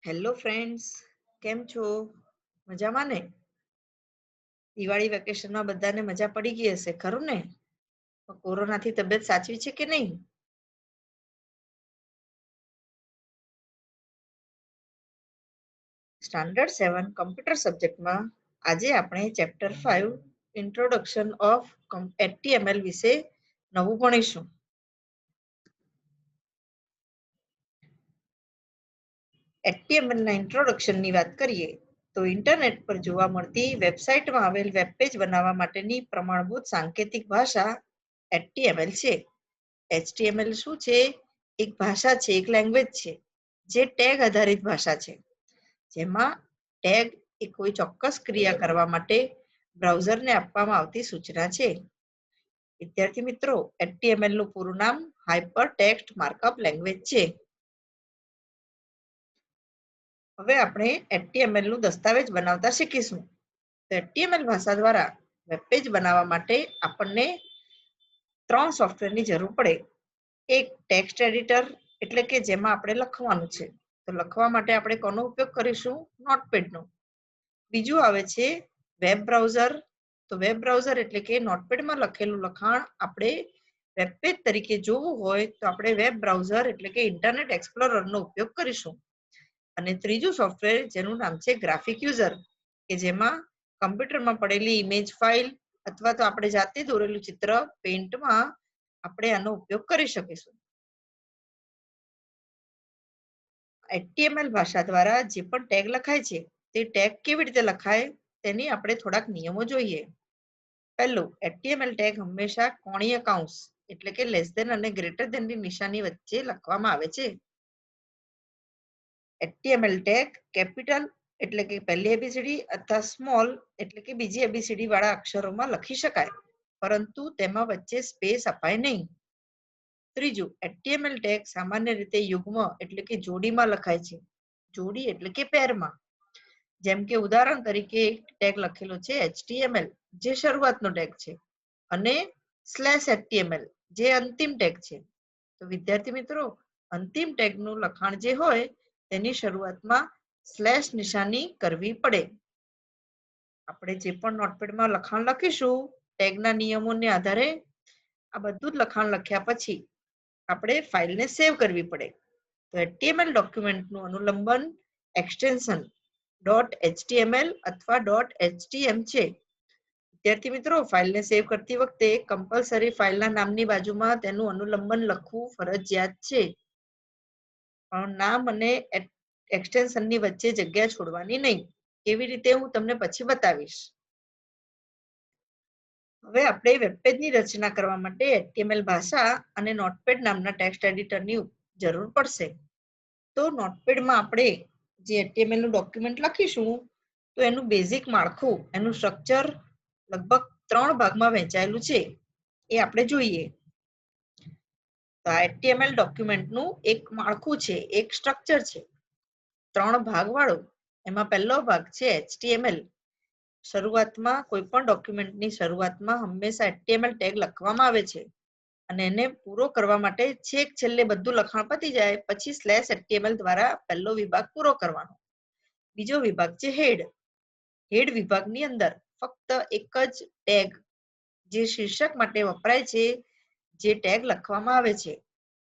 Hello friends, કેમ છો? મજામાં ને? દિવાળી વેકેશનમાં બધાને મજા પડી ગઈ હશે, ખરું ને? કોરોનાથી તબિયત સાચવી છે કે નહીં? સ્ટાન્ડર્ડ 7 કમ્પ્યુટર સબ્જેક્ટમાં આજે આપણે ચેપ્ટર 5 ઇન્ટ્રોડક્શન ઓફ HTML વિશે નવું ભણીશું. HTML ના ઇન્ટ્રોડક્શનની વાત કરીએ તો ઇન્ટરનેટ પર જોવા મળતી વેબસાઇટમાં આવેલ વેબ પેજ બનાવવા માટેની પ્રમાણભૂત સાંકેતિક ભાષા HTML છે. HTML શું છે? એક ભાષા છે, એક લેંગ્વેજ છે, જે ટેગ આધારિત ભાષા છે, જેમાં ટેગ એ કોઈ ચોક્કસ ક્રિયા કરવા માટે બ્રાઉઝરને આપવામાં આવતી સૂચના છે. વિદ્યાર્થી મિત્રો, HTML નું પૂરું નામ હાઇપર ટેક્સ્ટ માર્કઅપ લેંગ્વેજ છે. હવે આપણે HTML નું દસ્તાવેજ બનાવતા શીખીશું. તો HTML ભાષા દ્વારા વેબ પેજ બનાવવા માટે આપણને 3 સોફ્ટવેરની જરૂર પડે. એક ટેક્સ્ટ એડિટર, એટલે કે જેમાં આપણે લખવાનું છે. તો લખવા માટે આપણે કોનો ઉપયોગ કરીશું? નોટપેડનો. બીજું આવે છે વેબ બ્રાઉઝર. તો વેબ બ્રાઉઝર એટલે કે નોટપેડમાં લખેલું લખાણ આપણે વેબ પેજ તરીકે જોવું હોય તો આપણે વેબ બ્રાઉઝર એટલે કે ઇન્ટરનેટ એક્સપ્લોરરનો ઉપયોગ કરીશું. અને ત્રીજું સોફ્ટવેર જેનું નામ છે ગ્રાફિક યુઝર, કે જેમાં કમ્પ્યુટરમાં પડેલી ઇમેજ ફાઇલ અથવા તો આપણે જાતે દોરેલું ચિત્ર પેઇન્ટમાં આપણે આનો ઉપયોગ કરી શકીશું. HTML ભાષા દ્વારા જે પણ ટેગ લખાય છે તે ટેગ કેવી રીતે લખાય તેની આપણે થોડાક નિયમો જોઈએ. પહેલું, HTML ટેગ હંમેશા કોણીય કૌંસ એટલે કે લેસ ધેન અને ગ્રેટર ધેનની નિશાની વચ્ચે લખવામાં આવે છે. HTML ટેગ કેપિટલ એટલે કે પહેલી એબીસીડી અથવા સ્મોલ એટલે કે બીજી એબીસીડી વાળા અક્ષરોમાં લખી શકાય, પરંતુ તેમાં વચ્ચે સ્પેસ અપાય નહીં. ત્રીજું, HTML ટેગ સામાન્ય રીતે યુગ્મ એટલે કે જોડીમાં લખાય છે. જોડી એટલે કે પેરમાં. જેમ કે ઉદાહરણ તરીકે એક ટેગ લખેલો છે HTML, જે શરૂઆતનો ટેગ છે, અને /HTML જે અંતિમ ટેગ છે. તો વિદ્યાર્થી મિત્રો, અંતિમ ટેગનું લખાણ જે હોય તેની શરૂઆતમાં સ્લેશ નિશાની કરવી પડે. આપણે જે પણ નોટપેડમાં લખાણ લખીશું ટેગના નિયમોને આધારે આ બધું જ લખાણ લખ્યા પછી આપણે ફાઇલને સેવ કરવી પડે. તો HTML ડોક્યુમેન્ટનું અનુલંબન એક્સટેન્શન .html અથવા .htm છે. વિદ્યાર્થી મિત્રો, ફાઇલને સેવ કરતી વખતે કમ્પલસરી ફાઇલના નામની બાજુમાં તેનું અનુલંબન લખવું ફરજિયાત છે. નામ અને એક્સટેન્શનની વચ્ચે જગ્યા છોડવાની નહીં. કેવી રીતે હું તમને પછી બતાવીશ. હવે આપણે વેબપેજની રચના કરવા માટે HTML ભાષા અને નોટપેડ નામના ટેક્સ્ટ એડિટરની જરૂર પડશે. તો નોટપેડમાં આપણે જે HTML નું ડોક્યુમેન્ટ લખીશું તો એનું બેઝિક માળખું, એનું સ્ટ્રક્ચર લગભગ 3 ભાગમાં વહેંચાયેલું છે. એ આપણે જોઈએ. તો આ HTML ડોક્યુમેન્ટનું એક માળખું છે, એક સ્ટ્રક્ચર છે, 3 ભાગ વાળું. એમાં પહેલો ભાગ છે HTML. શરૂઆતમાં કોઈ પણ ડોક્યુમેન્ટની શરૂઆતમાં હંમેશા HTML ટેગ લખવામાં આવે છે, અને એને પૂરો કરવા માટે છેક છેલ્લે બધું લખાણ પતી જાય પછી /HTML દ્વારા પહેલો વિભાગ પૂરો કરવાનો. બીજો વિભાગ છે હેડ. હેડ વિભાગની અંદર ફક્ત એક જ ટેગ જે શીર્ષક માટે વપરાય છે, જે ટેગ લખવામાં આવે છે.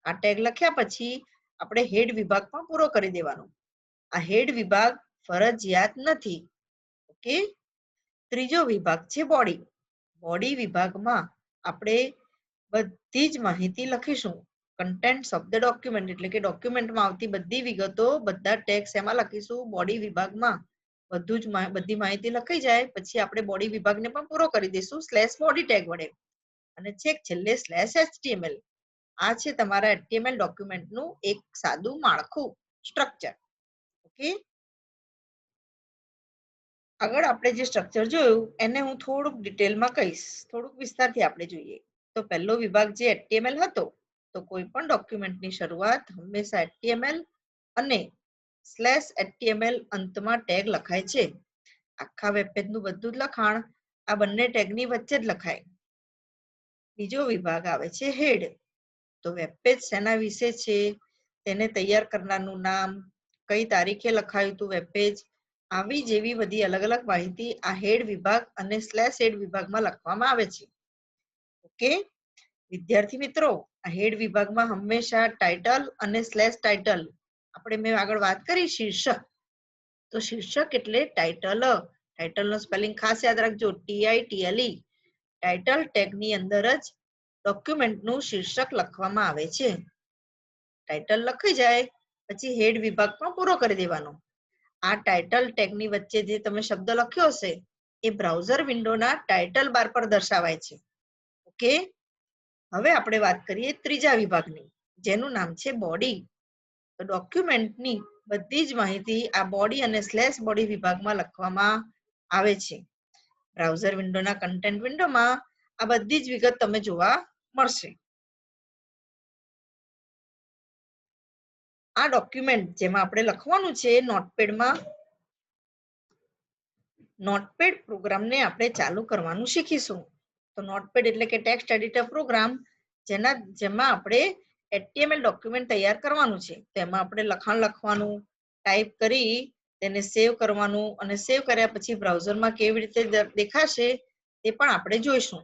આ ટેગ લખ્યા પછી આપણે હેડ વિભાગ પણ પૂરો કરી દેવાનો. આ હેડ વિભાગ ફરજિયાત નથી. ઓકે. ત્રીજો વિભાગ છે બોડી. બોડી વિભાગમાં આપણે બધી જ માહિતી લખીશું. કન્ટેન્ટ્સ ઓફ ધ ડોક્યુમેન્ટ એટલે કે ડોક્યુમેન્ટમાં આવતી બધી વિગતો, બધા ટેગ્સ એમાં લખીશું. બોડી વિભાગમાં બધી માહિતી લખાઈ જાય પછી આપણે બોડી વિભાગને પણ પૂરો કરી દઈશું /body ટેગ વડે. અને છેક છેલ્લે /HTML. આ છે તમારા HTML ડોક્યુમેન્ટનું એક સાદું માળખું, સ્ટ્રક્ચર. ઓકે. આગળ આપણે જે સ્ટ્રક્ચર જોયું એને હું થોડુંક ડિટેલમાં કહીશ, થોડુંક વિસ્તારથી આપણે જોઈએ. તો પહેલો વિભાગ જે HTML હતો, તો કોઈ પણ ડોક્યુમેન્ટની શરૂઆત હંમેશા HTML અને /HTML અંતમાં ટેગ લખાય છે. આખા વેબ પેજનું બધું જ લખાણ આ બંને ટેગની વચ્ચે જ લખાય. બીજો વિભાગ આવે છે હેડ. તો વેબ પેજ શેના વિશે છે, તેને તૈયાર કરનારનું નામ, કઈ તારીખે લખાયું હતું વેબ પેજ, આવી જેવી બધી અલગ અલગ માહિતી આ હેડ વિભાગ અને /હેડ વિભાગમાં લખવામાં આવે છે. ઓકે વિદ્યાર્થી મિત્રો, આ હેડ વિભાગમાં હંમેશા ટાઇટલ અને /ટાઇટલ, આપણે મેં આગળ વાત કરી શીર્ષક, તો શીર્ષક એટલે ટાઇટલ. ટાઇટલનો સ્પેલિંગ ખાસ યાદ રાખજો, TITLE. ટાઇટલ ટેગની અંદર જ ડોક્યુમેન્ટનું શીર્ષક લખવામાં આવે છે. ટાઇટલ લખાઈ જાય પછી હેડ વિભાગ પણ પૂરો કરી દેવાનો. આ ટાઇટલ ટેગની વચ્ચે જે તમે શબ્દ લખ્યો હશે એ બ્રાઉઝર વિન્ડોના ટાઇટલ બાર પર દર્શાવાય છે. ઓકે, હવે આપણે વાત કરીએ ત્રીજા વિભાગની, જેનું નામ છે બોડી. તો ડોક્યુમેન્ટની બધી જ માહિતી આ બોડી અને /બોડી વિભાગમાં લખવામાં આવે છે. બ્રાઉઝર વિન્ડોના કન્ટેન્ટ વિન્ડોમાં આ બધી જ વિગત તમે જોવા મળશે. આ ડોક્યુમેન્ટ જેમાં આપણે લખવાનું છે નોટપેડમાં, નોટપેડ પ્રોગ્રામને આપણે ચાલુ કરવાનું શીખીશું. તો નોટપેડ એટલે કે ટેક્સ્ટ એડિટર પ્રોગ્રામ, જેમાં આપણે HTML ડોક્યુમેન્ટ તૈયાર કરવાનું છે. તેમાં આપણે લખાણ લખવાનું, ટાઈપ કરી તેને સેવ કરવાનું, અને સેવ કર્યા પછી બ્રાઉઝરમાં કેવી રીતે દેખાશે તે પણ આપણે જોઈશું.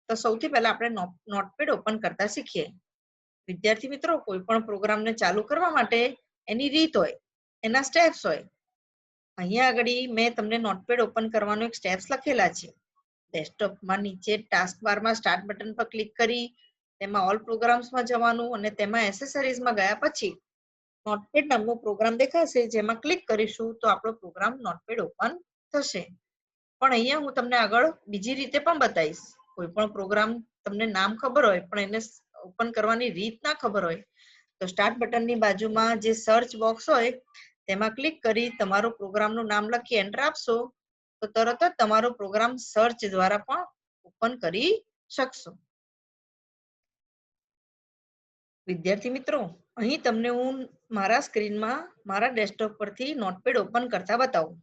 તો સૌથી પહેલા આપણે નોટપેડ ઓપન કરતા શીખીએ. વિદ્યાર્થી મિત્રો, કોઈ પણ પ્રોગ્રામને ચાલુ કરવા માટે એની રીત હોય, એના સ્ટેપ્સ હોય. અહીંયા આગળ મેં તમને નોટપેડ ઓપન કરવાનો એક સ્ટેપ્સ લખેલા છે. ડેસ્કટોપમાં નીચે ટાસ્ક બારમાં સ્ટાર્ટ બટન પર ક્લિક કરી તેમાં ઓલ પ્રોગ્રામ્સમાં જવાનું, અને તેમાં એસેસરીઝમાં ગયા પછી નોટપેડ નામનો પ્રોગ્રામ દેખાશે, જેમાં ક્લિક કરીશું તો આપણો પ્રોગ્રામ નોટપેડ ઓપન થશે. પણ અહીંયા હું તમને આગળ બીજી રીતે પણ બતાવીશ. કોઈ પણ પ્રોગ્રામ તમને નામ ખબર હોય પણ એને ઓપન કરવાની રીત ના ખબર હોય તો સ્ટાર્ટ બટનની બાજુમાં જે સર્ચ બોક્સ હોય તેમાં ક્લિક કરી તમારો પ્રોગ્રામનું નામ લખી એન્ટર આપશો તો તરત જ તમારો પ્રોગ્રામ સર્ચ દ્વારા પણ ઓપન કરી શકશો. વિદ્યાર્થી મિત્રો, અહીં તમને હું મારા સ્ક્રીનમાં મારા ડેસ્કટોપ પરથી નોટપેડ ઓપન કરતા બતાવું.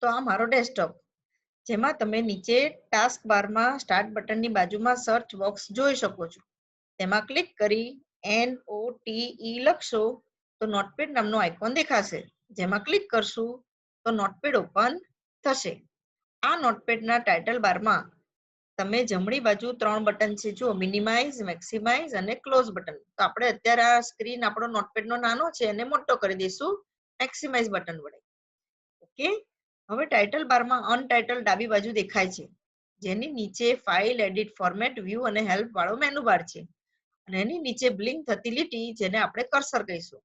તો આ મારો ડેસ્કટોપ, જેમાં તમે નીચે ટાસ્ક બારમાં સ્ટાર્ટ બટનની બાજુમાં સર્ચ બોક્સ જોઈ શકો છો. તેમાં ક્લિક કરી NOTE લખશો તો નોટપેડ નામનો આઇકોન દેખાશે, જેમાં ક્લિક કરશું તો નોટપેડ ઓપન થશે. આ નોટપેડના ટાઇટલ બારમાં તમે જમણી બાજુ 3 બટન છે, જુઓ, મિનિમાઇઝ, મેક્સિમાઇઝ અને ક્લોઝ બટન. તો આપણે અત્યારે આ સ્ક્રીન આપણો નોટપેડનો નાનો છે એને મોટો કરી દઈશું મેક્સિમાઇઝ બટન વડે. ઓકે, હવે ટાઇટલ બારમાં અનટાઇટલ ડાબી બાજુ દેખાય છે, જેની નીચે ફાઇલ, એડિટ, ફોર્મેટ, વ્યૂ અને હેલ્પ વાળો મેનુ બાર છે, અને એની નીચે બ્લિંક થતી લીટી જેને આપણે કર્સર કહીશું.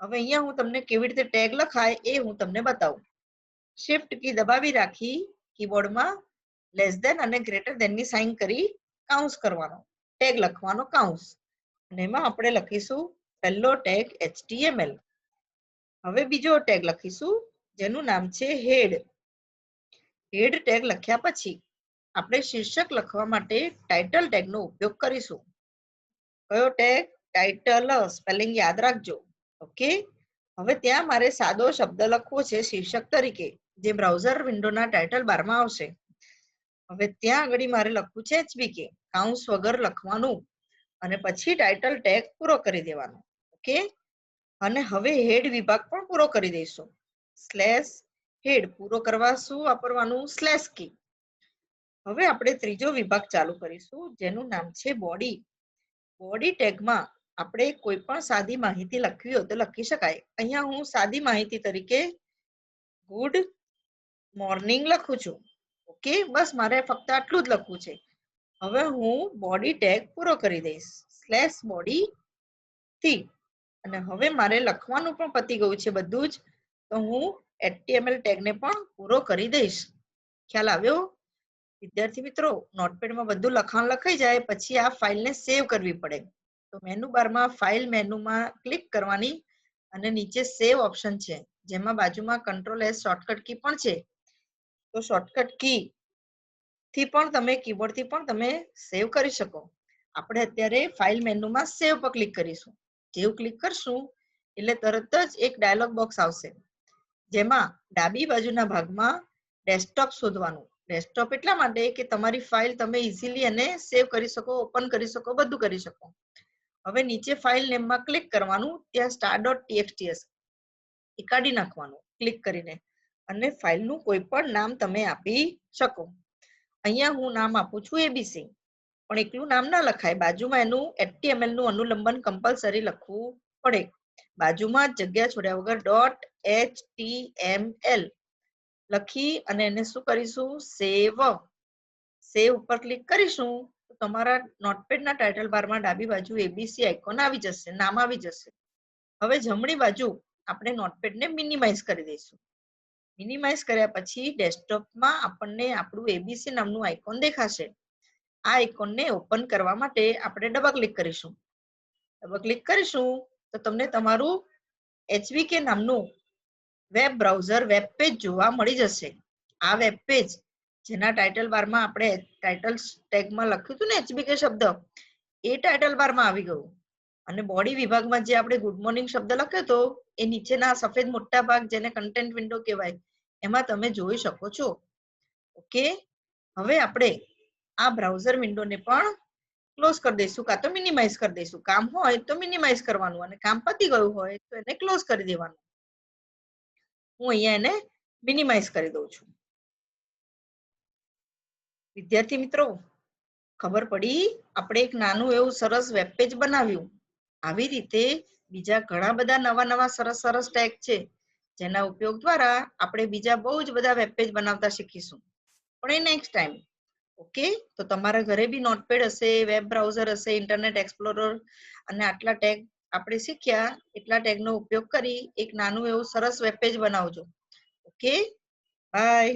હવે અહીંયા હું તમને કેવી રીતે ટેગ લખાય એ હું તમને બતાવું. શિફ્ટ કી દબાવી રાખી કીબોર્ડમાં લેસ ધેન અને ગ્રેટર ધેન ની સાઇન કરી કાઉન્સ કરવાનો, ટેગ લખવાનો કાઉન્સ, અને એમાં આપણે લખીશું પહેલો ટેગ HTML. હવે બીજો ટેગ લખીશું જેનું નામ છે હેડ. હેડ ટેગ લખ્યા પછી આપણે શીર્ષક લખવા માટે ટાઇટલ ટેગનો ઉપયોગ કરીશું. કયો ટેગ? ટાઇટલ. સ્પેલિંગ યાદ રાખજો. ઓકે, હવે ત્યાં મારે સાદો શબ્દ લખવો છે શીર્ષક તરીકે, જે બ્રાઉઝર વિન્ડોના ટાઇટલ બારમાં આવશે. હવે ત્યાં આગળ મારે લખવું છે HBK, કાઉન્સ વગર લખવાનું, અને પછી ટાઇટલ ટેગ પૂરો કરી દેવાનો. ઓકે, અને હવે હેડ વિભાગ પણ પૂરો કરી દઈશું. /હેડ પૂરો કરવા શું વાપરવાનું? /કી. હવે આપણે ત્રીજો વિભાગ ચાલુ કરીશું, જેનું નામ છે બોડી. બોડી ટેગમાં આપણે કોઈ પણ સાદી માહિતી લખવી હોય તો લખી શકાય. અહીંયા હું સાદી માહિતી તરીકે ગુડ મોર્નિંગ લખું છું. ઓકે, બસ મારે ફક્ત આટલું જ લખવું છે. હવે હું બોડી ટેગ પૂરો કરી દઈશ /બોડી થી, અને હવે મારે લખવાનું પણ પતી ગયું છે બધું જ, તો હું HTML ટેગને પણ પૂરો કરી દઈશ. ખ્યાલ આવ્યો? વિદ્યાર્થી મિત્રો, નોટપેડમાં બધું લખાણ લખાઈ જાય પછી આ ફાઇલને સેવ કરવી પડે. તો મેનુ બારમાં ફાઇલ મેનુમાં ક્લિક કરવાની, અને નીચે સેવ ઓપ્શન છે, જેમાં બાજુમાં Ctrl+S શોર્ટકટ કી પણ છે. તો શોર્ટકટ કી થી પણ તમે કીબોર્ડથી પણ તમે સેવ કરી શકો. આપણે અત્યારે ફાઇલ મેનુમાં સેવ પર ક્લિક કરીશું. જેવું ક્લિક કરશું એટલે તરત જ એક ડાયલોગ બોક્સ આવશે, જેમાં ડાબી બાજુના ભાગમાં ડેસ્કટોપ શોધવાનું. ડેસ્કટોપ એટલા માટે કે તમારી ફાઇલ તમે ઇઝીલી એને સેવ કરી શકો, ઓપન કરી શકો, બધું કરી શકો. હવે નીચે ફાઇલ નેમમાં ક્લિક કરવાનું, ત્યાં star.txt હશે, એ કાઢી નાખવાનું ક્લિક કરીને અને ફાઇલનું કોઈ પણ નામ તમે આપી શકો. અહીંયા હું નામ આપું છું એબીસી, પણ એકલું નામ ના લખાય, બાજુમાં એનું HTML નું અનુલંબન કમ્પલસરી લખવું પડે. બાજુમાં જગ્યા છોડ્યા વગર .html લખી અને એને શું કરીશું, સેવ ઉપર ક્લિક કરીશું તો તમારા નોટપેડના ટાઇટલ બારમાં ડાબી બાજુ એબીસી આઇકોન આવી જશે, નામ આવી જશે. હવે જમણી બાજુ આપણે નોટપેડને મિનિમાઇઝ કરી દઈશું. મિનિમાઇઝ કર્યા પછી ડેસ્કટોપમાં આપણને આપણું એબીસી નામનું આઇકોન દેખાશે. આ આઇકોનને ઓપન કરવા માટે આપણે ડબલ ક્લિક કરીશું. ડબલ ક્લિક કરીશું તો તમને તમારું HVK નામનું વેબ બ્રાઉઝર વેબ પેજ જોવા મળી જશે. આ વેબ પેજ જેના ટાઇટલ બારમાં આપણે ટાઇટલ ટેગમાં લખ્યું હતું ને HBK શબ્દ, એ ટાઇટલ બારમાં આવી ગયું. અને બોડી વિભાગમાં જે આપણે ગુડ મોર્નિંગ શબ્દ લખ્યો હતો એ નીચેના સફેદ મોટા ભાગ જેને કન્ટેન્ટ વિન્ડો કહેવાય એમાં તમે જોઈ શકો છો. ઓકે, હવે આપણે આ બ્રાઉઝર વિન્ડોને પણ ક્લોઝ કરી દઈશું, કાં તો મિનિમાઇઝ કરી દઈશું. કામ હોય તો મિનિમાઇઝ કરવાનું અને કામ પતી ગયું હોય તો એને ક્લોઝ કરી દેવાનું. હું અહીંયા એને મિનિમાઇઝ કરી દઉં છું. વિદ્યાર્થી મિત્રો, ખબર પડી? આપણે એક નાનું એવું સરસ વેબ પેજ બનાવ્યું. આવી રીતે બીજા ઘણા બધા નવા સરસ સરસ ટેગ છે જેના ઉપયોગ દ્વારા આપણે બીજા બહુ જ બધા વેબ પેજ બનાવતા શીખીશું, પણ એ નેક્સ્ટ ટાઈમ. ઓકે, તો તમારા ઘરે બી નોટપેડ હશે, વેબ બ્રાઉઝર હશે, ઇન્ટરનેટ એક્સપ્લોરર અને આટલા ટેગ આપણે શીખ્યા એટલા ટેગનો ઉપયોગ કરી એક નાનું એવું સરસ વેબ પેજ બનાવજો. Okay, by.